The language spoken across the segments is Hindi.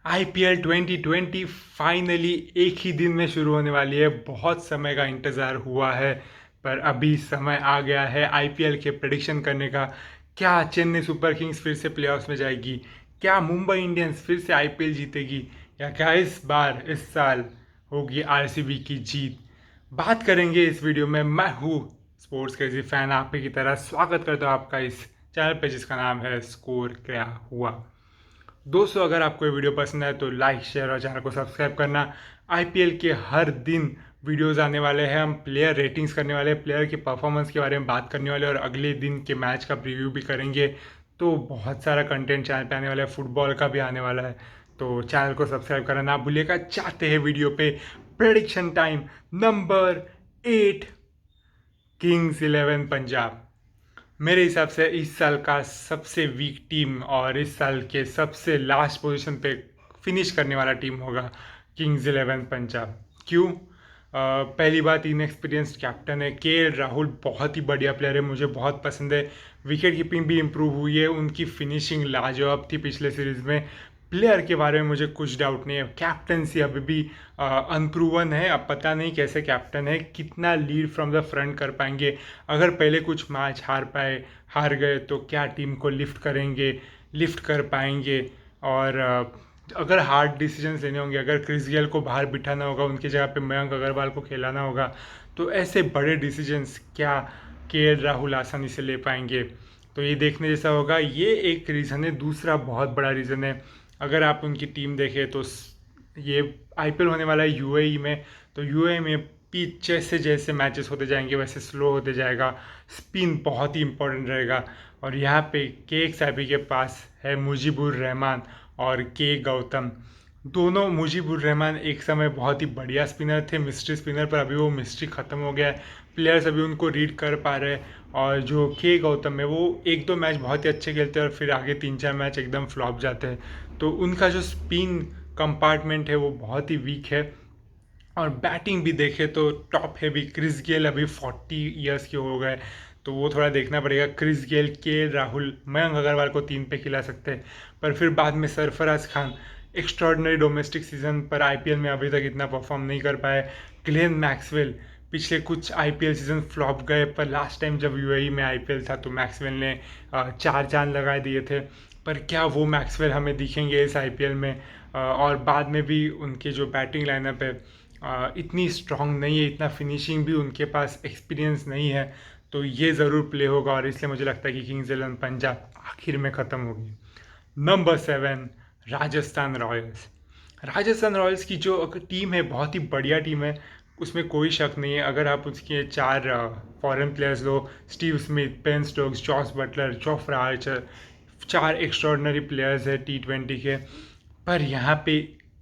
आईपीएल 2020 फाइनली एक ही दिन में शुरू होने वाली है। बहुत समय का इंतज़ार हुआ है, पर अभी समय आ गया है आईपीएल के प्रेडिक्शन करने का। क्या चेन्नई सुपर किंग्स फिर से प्लेऑफ्स में जाएगी? क्या मुंबई इंडियंस फिर से आईपीएल जीतेगी? या क्या इस साल होगी आरसीबी की जीत? बात करेंगे इस वीडियो में। मैं हूँ स्पोर्ट्स क्रेजी फैन, आपकी की तरह स्वागत करता हूँ आपका इस चैनल पे जिसका नाम है स्कोर क्या हुआ। दोस्तों, अगर आपको ये वीडियो पसंद आए तो लाइक शेयर और चैनल को सब्सक्राइब करना। आईपीएल के हर दिन वीडियोस आने वाले हैं। हम प्लेयर रेटिंग्स करने वाले हैं, प्लेयर की परफॉर्मेंस के बारे में बात करने वाले हैं और अगले दिन के मैच का प्रीव्यू भी करेंगे। तो बहुत सारा कंटेंट चैनल पे आने वाला है, फुटबॉल का भी आने वाला है। तो चैनल को सब्सक्राइब करना ना भूलिएगा। चाहते हैं वीडियो पे prediction time number 8, Kings 11 Punjab. मेरे हिसाब से इस साल का सबसे वीक टीम और इस साल के सबसे लास्ट पोजीशन पे फिनिश करने वाला टीम होगा किंग्स 11 पंजाब। क्यों? पहली बात, इनएक्सपीरियंस्ड कैप्टन है के एल राहुल। बहुत ही बढ़िया प्लेयर है, मुझे बहुत पसंद है। विकेट कीपिंग भी इम्प्रूव हुई है, उनकी फिनिशिंग लाजवाब थी पिछले सीरीज में। प्लेयर के बारे में मुझे कुछ डाउट नहीं है। कैप्टनसी अभी भी अनप्रूवन है। अब पता नहीं कैसे कैप्टन है, कितना लीड फ्रॉम द फ्रंट कर पाएंगे। अगर पहले कुछ मैच हार गए तो क्या टीम को लिफ्ट कर पाएंगे? और अगर हार्ड डिसीजंस लेने होंगे, अगर क्रिस गेल को बाहर बिठाना होगा, उनकी जगह पे मयंक अग्रवाल को खिलाना होगा, तो ऐसे बड़े डिसीजंस क्या के एल राहुल आसानी से ले पाएंगे? तो ये देखने जैसा होगा। ये एक रीज़न है। दूसरा बहुत बड़ा रीज़न है, अगर आप उनकी टीम देखें तो ये आईपीएल होने वाला है यूएई में। तो यूएई में पिच जैसे जैसे मैचेस होते जाएंगे वैसे स्लो होते जाएगा। स्पिन बहुत ही इंपॉर्टेंट रहेगा। और यहाँ पे के एक्स के पास है मुजीबुर रहमान और के गौतम। दोनों, मुजीबुर रहमान एक समय बहुत ही बढ़िया स्पिनर थे, मिस्ट्री स्पिनर, पर अभी वो मिस्ट्री ख़त्म हो गया है। प्लेयर्स अभी उनको रीड कर पा रहे हैं। और जो के गौतम है वो एक दो मैच बहुत ही अच्छे खेलते हैं और फिर आगे तीन चार मैच एकदम फ्लॉप जाते हैं। तो उनका जो स्पिन कंपार्टमेंट है वो बहुत ही वीक है। और बैटिंग भी देखें तो टॉप हैवी क्रिस गेल अभी 40 ईयर्स के हो गए, तो वो थोड़ा देखना पड़ेगा। क्रिस गेल, के राहुल, मयंक अग्रवाल को 3 पे खिला सकते हैं। पर फिर बाद में Sarfaraz Khan extraordinary domestic season पर आईपीएल में अभी तक इतना परफॉर्म नहीं कर पाए। ग्लेन मैक्सवेल पिछले कुछ आईपीएल सीजन फ्लॉप गए, पर लास्ट टाइम जब यूएई में आईपीएल था तो मैक्सवेल ने 4 चांद लगा दिए थे। पर क्या वो मैक्सवेल हमें दिखेंगे इस आईपीएल में? और बाद में भी उनके जो बैटिंग लाइनअप है इतनी स्ट्रांग नहीं है, इतना फिनिशिंग भी उनके पास एक्सपीरियंस नहीं है। तो ये ज़रूर प्ले होगा और इसलिए मुझे लगता है कि किंग्स 11 पंजाब आखिर में ख़त्म होगी। Number 7, Rajasthan Royals. Rajasthan Royals की जो टीम है बहुत ही बढ़िया टीम है, उसमें कोई शक नहीं है। अगर आप उसके 4 फॉरेन प्लेयर्स लो, Steve Smith, Ben Stokes, Jos Buttler, Jofra Archer, 4 extraordinary players है T20 के। पर यहाँ पे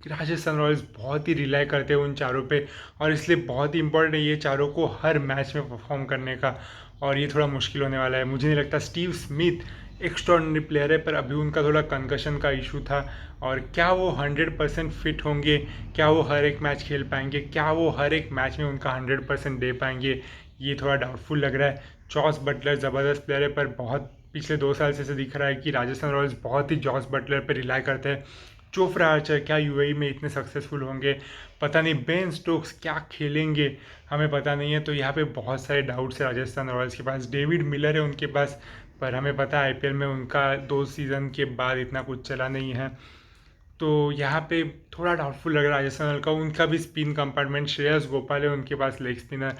राजस्थान रॉयल्स बहुत ही रिलाई करते हैं उन चारों पे, और इसलिए बहुत ही इंपॉर्टेंट है ये चारों को हर मैच में परफॉर्म करने का। और ये थोड़ा मुश्किल होने वाला है। मुझे नहीं लगता। स्टीव स्मिथ एक्स्ट्रॉर्डनरी प्लेयर है, पर अभी उनका थोड़ा कंकशन का इशू था। और क्या वो 100% फिट होंगे? क्या वो हर एक मैच खेल पाएंगे? क्या वो हर एक मैच में उनका 100% दे पाएंगे? ये थोड़ा डाउटफुल लग रहा है। जॉस बटलर ज़बरदस्त प्लेयर है, पर बहुत पिछले 2 साल से ऐसे दिख रहा है कि राजस्थान रॉयल्स बहुत ही जॉस बटलर पर रिलाई करते हैं। जोफ्रा आर्चर क्या यूएई में इतने सक्सेसफुल होंगे? पता नहीं। बेन स्टोक्स क्या खेलेंगे? हमें पता नहीं है। तो यहाँ पे बहुत सारे डाउट्स है राजस्थान रॉयल्स के पास। डेविड मिलर है उनके पास, पर हमें पता है आईपीएल में उनका 2 सीज़न के बाद इतना कुछ चला नहीं है। तो यहाँ पे थोड़ा डाउटफुल लग रहा है राजस्थान रॉयल का। उनका भी स्पिन कंपार्टमेंट, श्रेयस गोपाल है उनके पास लेग स्पिनर,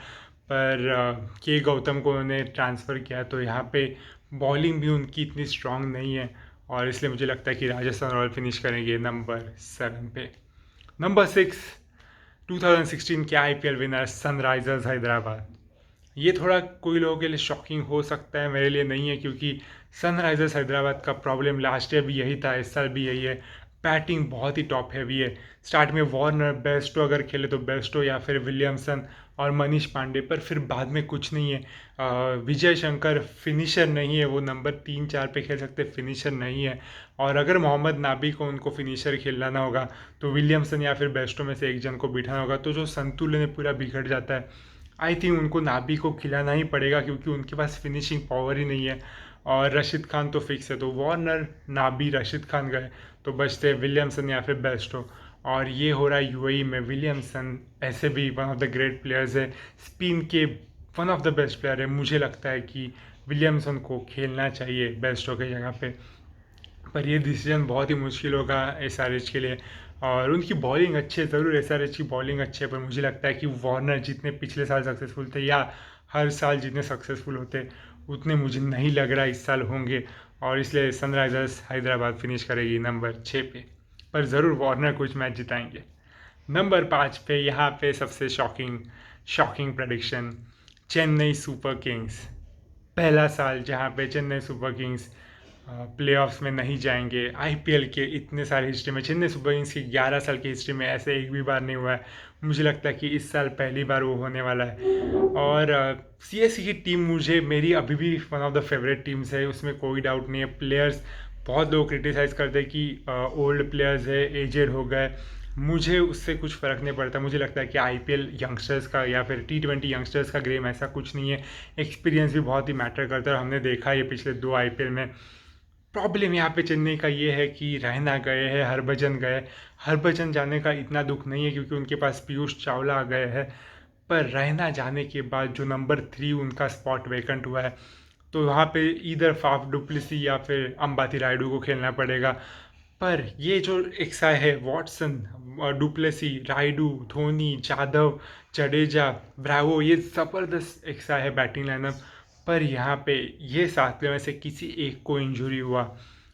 पर के गौतम को उन्होंने ट्रांसफ़र किया, तो यहाँ पे बॉलिंग भी उनकी इतनी स्ट्रांग नहीं है। और इसलिए मुझे लगता है कि राजस्थान रॉयल फिनिश करेंगे नंबर 7 पे। नंबर 6, 2016 के आईपीएल विनर सनराइजर्स हैदराबाद। ये थोड़ा कोई लोगों के लिए शॉकिंग हो सकता है, मेरे लिए नहीं है, क्योंकि सनराइजर्स हैदराबाद का प्रॉब्लम लास्ट ईयर भी यही था, इस साल भी यही है। बैटिंग बहुत ही टॉप हैवी है। स्टार्ट में वार्नर, बेस्टो अगर खेले तो बेस्टो या फिर विलियमसन और मनीष पांडे, पर फिर बाद में कुछ नहीं है। विजय शंकर फिनिशर नहीं है, वो नंबर 3 4 पे खेल सकते, फिनिशर नहीं है। और अगर मोहम्मद नाबी को उनको फिनिशर खिलाना होगा तो विलियमसन या फिर बेस्टो में से एक जन को बिठाना होगा, तो जो संतुलन है पूरा बिगड़ जाता है। आई थिंक उनको नाबी को खिलाना ही पड़ेगा, क्योंकि उनके पास फिनिशिंग पावर ही नहीं है। और रशीद खान तो फिक्स है, तो वार्नर, नाबी, रशीद खान गए तो बचते विलियमसन या फिर बेस्टो। और ये हो रहा है यूएई में। विलियमसन ऐसे भी one of the great players है, स्पिन के one of the best player है। मुझे लगता है कि विलियमसन को खेलना चाहिए बेस्टो के जगह पे, पर ये डिसीजन बहुत ही मुश्किल होगा एसआरएच के लिए। और उनकी बॉलिंग अच्छी है ज़रूर, एसआरएच की बॉलिंग अच्छी है, पर मुझे लगता है कि वार्नर जितने पिछले साल सक्सेसफुल थे या हर साल जितने सक्सेसफुल होते उतने मुझे नहीं लग रहा इस साल होंगे, और इसलिए सनराइज़र्स हैदराबाद फिनिश करेगी नंबर 6 पे। पर ज़रूर वार्नर कुछ मैच जिताएंगे। नंबर 5 पे यहाँ पे सबसे shocking shocking prediction, Chennai super Kings. पहला साल जहाँ पे चेन्नई सुपर किंग्स प्लेऑफ्स में नहीं जाएंगे। आईपीएल के इतने सारे हिस्ट्री में, चेन्नई सुपर किंग्स की 11 साल की हिस्ट्री में ऐसे एक भी बार नहीं हुआ है। मुझे लगता है कि इस साल पहली बार वो होने वाला है। और सीएसके की टीम मुझे मेरी अभी भी one of the favourite teams है, उसमें कोई डाउट नहीं है। प्लेयर्स बहुत लोग क्रिटिसाइज़ करते हैं कि ओल्ड प्लेयर्स है, एजेड हो गए। मुझे उससे कुछ फ़र्क नहीं पड़ता। मुझे लगता है कि आईपीएल यंगस्टर्स का या फिर टी20 यंगस्टर्स का गेम ऐसा कुछ नहीं है। एक्सपीरियंस भी बहुत ही मैटर करता है और हमने देखा है ये पिछले 2 आईपीएल में। प्रॉब्लम यहाँ पे चेन्नई का ये है कि रैना गए हैं, हरभजन गए। हरभजन जाने का इतना दुख नहीं है क्योंकि उनके पास पीयूष चावला आ गए हैं, पर रैना जाने के बाद जो नंबर 3 उनका स्पॉट वैकेंट हुआ है, तो वहाँ पे इधर फाफ डुप्लेसी या फिर अंबाती रायडू को खेलना पड़ेगा। पर ये जो एक सा है Watson, du Plessis, Rayudu, Dhoni, Jadhav, Jadeja, Bravo, ये ज़बरदस्त एक सा है बैटिंग लाइनअप। पर यहाँ पे ये 7 में से किसी एक को इंजरी हुआ,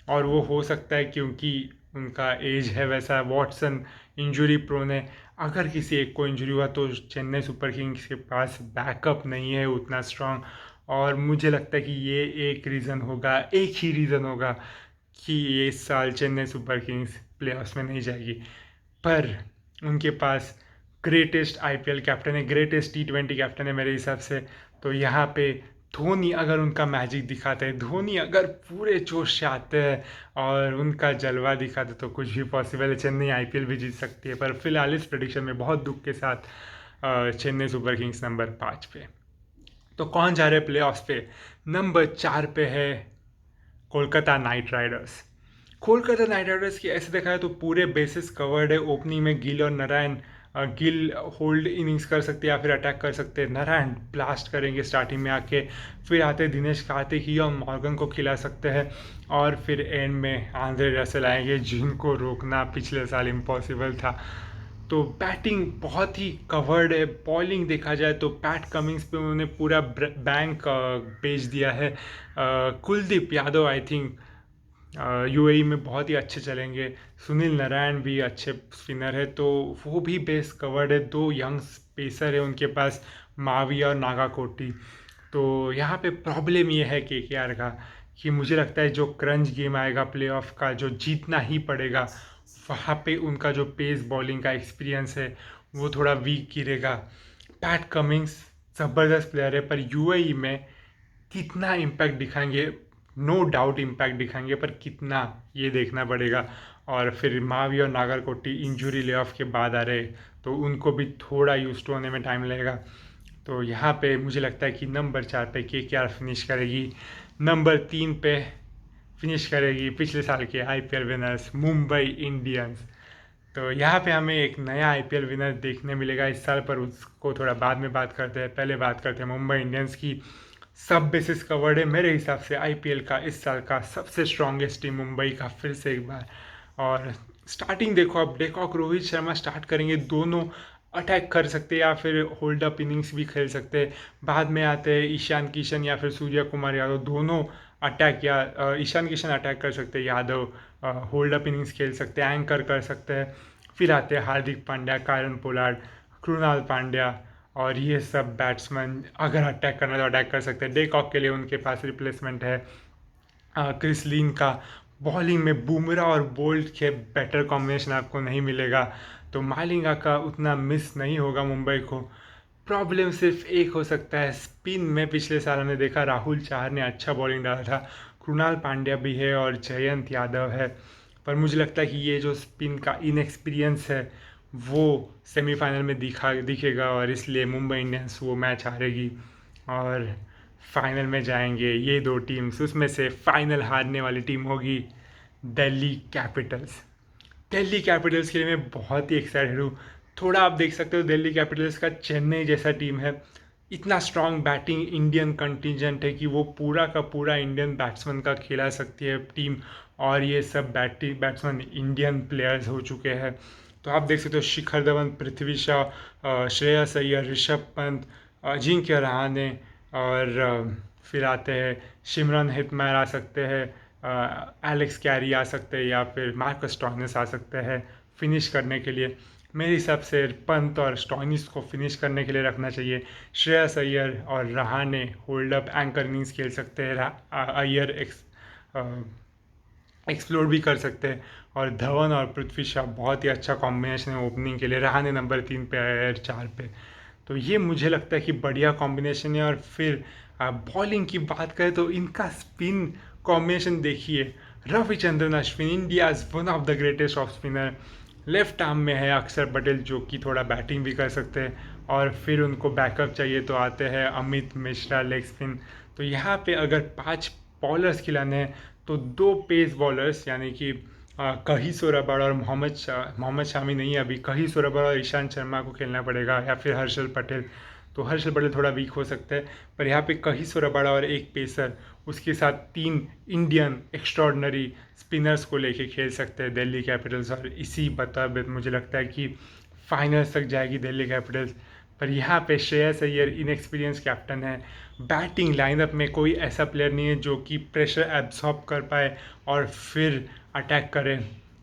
और वो हो सकता है क्योंकि उनका एज है वैसा। वॉटसन इंजरी प्रोन है। अगर किसी एक को इंजरी हुआ तो चेन्नई सुपर किंग्स के पास बैकअप नहीं है उतना स्ट्रांग। और मुझे लगता है कि ये एक रीज़न होगा, एक ही रीज़न होगा कि ये इस साल चेन्नई सुपर किंग्स प्लेऑफ्स में नहीं जाएगी। पर उनके पास ग्रेटेस्ट आईपीएल कैप्टन है, ग्रेटेस्ट टी20 कैप्टन है मेरे हिसाब से। तो यहाँ पे धोनी अगर उनका मैजिक दिखाते हैं, धोनी अगर पूरे जोश से आते हैं और उनका जलवा दिखाते तो कुछ भी पॉसिबल है। चेन्नई आईपीएल भी जीत सकती है। पर फिलहाल इस प्रेडिक्शन में बहुत दुख के साथ चेन्नई सुपर किंग्स नंबर 5 पे। तो कौन जा रहे हैं प्ले ऑफ पे? नंबर 4 पे है Kolkata night Riders. Kolkata night Riders की ऐसे देखा है तो पूरे बेसिस कवर्ड है। ओपनिंग में गिल और नारायण, गिल होल्ड इनिंग्स कर सकते हैं या फिर अटैक कर सकते हैं, नारायण ब्लास्ट करेंगे स्टार्टिंग में आके, फिर आते दिनेश कार्तिक ही और मॉर्गन को खिला सकते हैं, और फिर एंड में आंद्रे रसेल आएंगे जिनको रोकना पिछले साल इम्पॉसिबल था। तो बैटिंग बहुत ही कवर्ड है। बॉलिंग देखा जाए तो पैट कमिंग्स पे उन्होंने पूरा बैंक बेच दिया है। Kuldeep Yadav I think UAE में बहुत ही अच्छे चलेंगे। सुनील नारायण भी अच्छे स्पिनर है, तो वो भी बेस कवर्ड है। 2 यंग पेसर है उनके पास, मावी और नागाकोटी। तो यहाँ पे प्रॉब्लम ये है केकेआर का कि मुझे लगता है जो क्रंच गेम आएगा प्लेऑफ का, जो जीतना ही पड़ेगा, वहाँ पे उनका जो पेस बॉलिंग का एक्सपीरियंस है वो थोड़ा वीक गिरेगा। पैट कमिंग्स ज़बरदस्त प्लेयर है, पर यूएई में कितना इम्पैक्ट दिखाएंगे, नो डाउट इम्पैक्ट दिखाएंगे, पर कितना ये देखना पड़ेगा। और फिर मावी और नागरकोटी इंजरी ले ऑफ के बाद आ रहे, तो उनको भी थोड़ा यूज टू होने में टाइम लगेगा। तो यहाँ पे मुझे लगता है कि नंबर 4 पे केकेआर फिनिश करेगी। नंबर 3 पे फिनिश करेगी पिछले साल के आईपीएल विनर्स मुंबई इंडियंस। तो यहाँ पे हमें एक नया आईपीएल विनर देखने मिलेगा इस साल, पर उसको थोड़ा बाद में बात करते हैं। पहले बात करते हैं मुंबई इंडियंस की। सब बेसिस कवर्ड है मेरे हिसाब से। आईपीएल का इस साल का सबसे स्ट्रॉन्गेस्ट टीम मुंबई का फिर से एक बार। और स्टार्टिंग देखो, अब डेकॉक रोहित शर्मा स्टार्ट करेंगे, दोनों अटैक कर सकते हैं या फिर होल्ड अप इनिंग्स भी खेल सकते हैं। बाद में आते हैं ईशान किशन या फिर सूर्य कुमार यादव, दोनों अटैक या ईशान किशन अटैक कर सकते हैं, यादव होल्ड अप इनिंग्स खेल सकते हैं, एंकर कर सकते हैं। फिर आते हैं हार्दिक पांड्या, कायरन पोलार्ड, कृणाल पांड्या, और ये सब बैट्समैन अगर अटैक करना तो अटैक कर सकते हैं। डेकॉक के लिए उनके पास रिप्लेसमेंट है क्रिस लिन का। बॉलिंग में बुमराह और बोल्ट के बेटर कॉम्बिनेशन आपको नहीं मिलेगा, तो मालिंगा का उतना मिस नहीं होगा मुंबई को। प्रॉब्लम सिर्फ एक हो सकता है स्पिन में। पिछले साल हमने देखा राहुल चाहर ने अच्छा बॉलिंग डाला था, कृणाल पांड्या भी है और जयंत यादव है, पर मुझे लगता है कि ये जो स्पिन का इनएक्सपीरियंस है वो सेमीफाइनल में दिखेगा, और इसलिए मुंबई इंडियंस वो मैच हारेगी और फाइनल में जाएंगे ये 2 टीम्स। उसमें से फाइनल हारने वाली टीम होगी दिल्ली कैपिटल्स। दिल्ली कैपिटल्स के लिए मैं बहुत ही एक्साइटेड हूँ। थोड़ा आप देख सकते हो दिल्ली कैपिटल्स का चेन्नई जैसा टीम है, इतना स्ट्रांग बैटिंग इंडियन कंटिजेंट है कि वो पूरा का पूरा इंडियन बैट्समैन का खेला सकती है टीम, और ये सब बैट्समैन इंडियन प्लेयर्स हो चुके हैं। तो आप देख सकते हो शिखर धवन, पृथ्वी शॉ, श्रेयस अय्यर, ऋषभ पंत, अजिंक्य रहाणे, और फिर आते हैं सिमरन हेटमायर आ सकते हैं, एलेक्स कैरी आ सकते हैं, या फिर मार्कस स्टोइनिस आ सकते हैं फिनिश करने के लिए। मेरे हिसाब से पंत और स्टोइनिस को फिनिश करने के लिए रखना चाहिए। श्रेयस अय्यर और Rahane hold up anchor innings खेल सकते हैं, अय्यर एक्सप्लोर भी कर सकते हैं, और धवन और पृथ्वी शॉ बहुत ही अच्छा कॉम्बिनेशन है ओपनिंग के लिए। रहाणे नंबर 3 पे, अय्यर 4 पे, तो ये मुझे लगता है कि बढ़िया कॉम्बिनेशन है। और फिर बॉलिंग की बात करें तो इनका स्पिन कॉम्बिनेशन देखिए। Ravichandran Ashwin, India's one of the greatest off spinner, left arm में है अक्षर पटेल जो कि थोड़ा बैटिंग भी कर सकते हैं, और फिर उनको बैकअप चाहिए तो आते हैं अमित मिश्रा लेग स्पिन। तो यहाँ पे अगर 5 बॉलर्स खिलाने हैं तो 2 पेस बॉलर्स यानी कि कहिसो रबाड़ और मोहम्मद शामी नहीं है अभी, कहिसो रबाड़ और ईशांत शर्मा को खेलना पड़ेगा, या फिर हर्षल पटेल। तो हर्षल पटेल थोड़ा वीक हो सकता है, पर यहाँ पे कहिसो रबाड़ा और एक पेसर, उसके साथ 3 इंडियन एक्स्ट्रॉर्डनरी स्पिनर्स को लेके खेल सकते हैं दिल्ली कैपिटल्स, और इसी बता मुझे लगता है कि फाइनल्स तक जाएगी दिल्ली कैपिटल्स। पर यहाँ पे श्रेयस अय्यर इनएक्सपीरियंस कैप्टन है, बैटिंग लाइनअप में कोई ऐसा प्लेयर नहीं है जो कि प्रेशर एब्जॉर्ब कर पाए और फिर अटैक करे।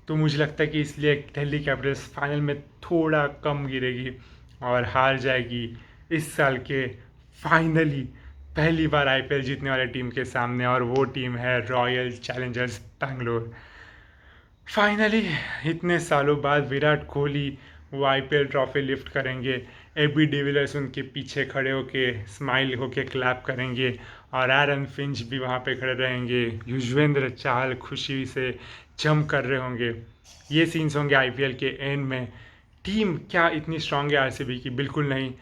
तो मुझे लगता है कि इसलिए दिल्ली कैपिटल्स फाइनल में थोड़ा कम गिरेगी और हार जाएगी इस साल के फाइनली पहली बार आईपीएल जीतने वाले टीम के सामने, और वो टीम है रॉयल चैलेंजर्स बैंगलोर। फाइनली इतने सालों बाद विराट कोहली वो आईपीएल ट्रॉफी लिफ्ट करेंगे, एबी डिविलियर्स उनके पीछे खड़े होके स्माइल होके क्लैप करेंगे, और एरन फिंच भी वहाँ पे खड़े रहेंगे, युजवेंद्र चहल खुशी से जंप कर रहे होंगे। ये सीन्स होंगे आईपीएल के एंड में। टीम क्या इतनी स्ट्रांग है आरसीबी की? बिल्कुल नहीं।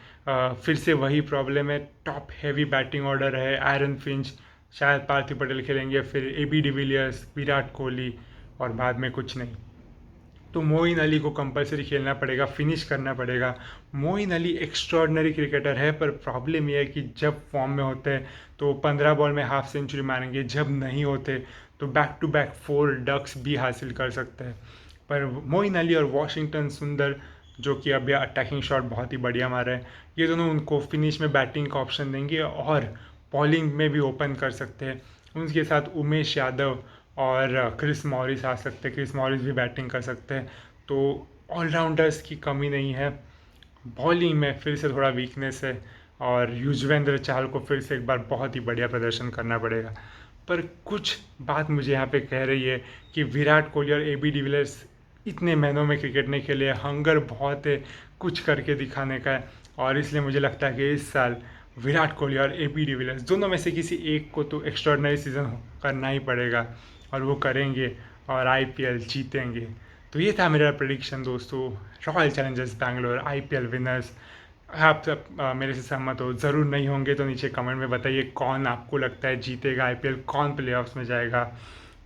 फिर से वही प्रॉब्लम है, टॉप हैवी बैटिंग ऑर्डर है। एरन फिंच, शायद पार्थिव पटेल खेलेंगे, फिर एबी डिविलियर्स, विराट कोहली, और बाद में कुछ नहीं। तो मोइन अली को कंपलसरी खेलना पड़ेगा, फिनिश करना पड़ेगा। मोइन अली एक्स्ट्रॉर्डनरी क्रिकेटर है, पर प्रॉब्लम यह है कि जब फॉर्म में होते हैं तो 15 बॉल में हाफ सेंचुरी मारेंगे, जब नहीं होते तो बैक टू बैक 4 डक्स भी हासिल कर सकते हैं। पर मोइन अली और वॉशिंगटन सुंदर जो कि अभी अटैकिंग शॉट बहुत ही बढ़िया मारा है, ये दोनों उनको फिनिश में बैटिंग का ऑप्शन देंगे और बॉलिंग में भी ओपन कर सकते हैं। उनके साथ उमेश यादव और क्रिस मॉरिस आ सकते हैं, क्रिस मॉरिस भी बैटिंग कर सकते हैं। तो ऑलराउंडर्स की कमी नहीं है। बॉलिंग में फिर से थोड़ा वीकनेस है, और युजवेंद्र चहल को फिर से एक बार बहुत ही बढ़िया प्रदर्शन करना पड़ेगा। पर कुछ बात मुझे यहाँ पे कह रही है कि विराट कोहली और एबी डिविलियर्स इतने महीनों में क्रिकेट नहीं खेले, हंगर बहुत है कुछ करके दिखाने का है, और इसलिए मुझे लगता है कि इस साल विराट कोहली और एबी डिविलियर्स दोनों में से किसी एक को तो एक्स्ट्रॉर्डनरी सीजन करना ही पड़ेगा, और वो करेंगे और आईपीएल जीतेंगे। तो ये था मेरा प्रेडिक्शन दोस्तों, royal Challengers Bangalore IPL winners. आप सब मेरे से सहमत हो ज़रूर, नहीं होंगे तो नीचे कमेंट में बताइए कौन आपको लगता है जीतेगा आईपीएल, कौन प्लेऑफ्स में जाएगा।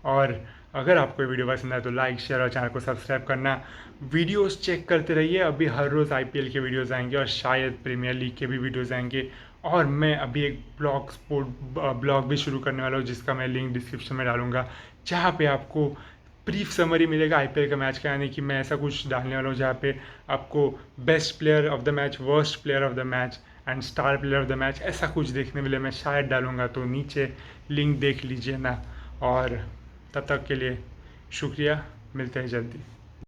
और अगर आपको ये वीडियो पसंद आए तो लाइक, शेयर और चैनल को सब्सक्राइब करना। वीडियोस चेक करते रहिए, अभी हर रोज़ आईपीएल के वीडियोस आएंगे, और शायद प्रीमियर लीग के भी वीडियोस आएंगे। और मैं अभी एक ब्लॉग भी शुरू करने वाला हूँ, जिसका मैं लिंक डिस्क्रिप्शन में डालूंगा, जहाँ पे आपको ब्रीफ समरी मिलेगा आईपीएल का मैच का। यानी कि मैं ऐसा कुछ डालने वाला हूँ जहाँ पे आपको best player of the match, worst player of the match and star player of the match ऐसा कुछ देखने मिले, मैं शायद डालूंगा। तो नीचे लिंक देख लीजिए ना। और तब तक के लिए शुक्रिया, मिलते हैं जल्दी।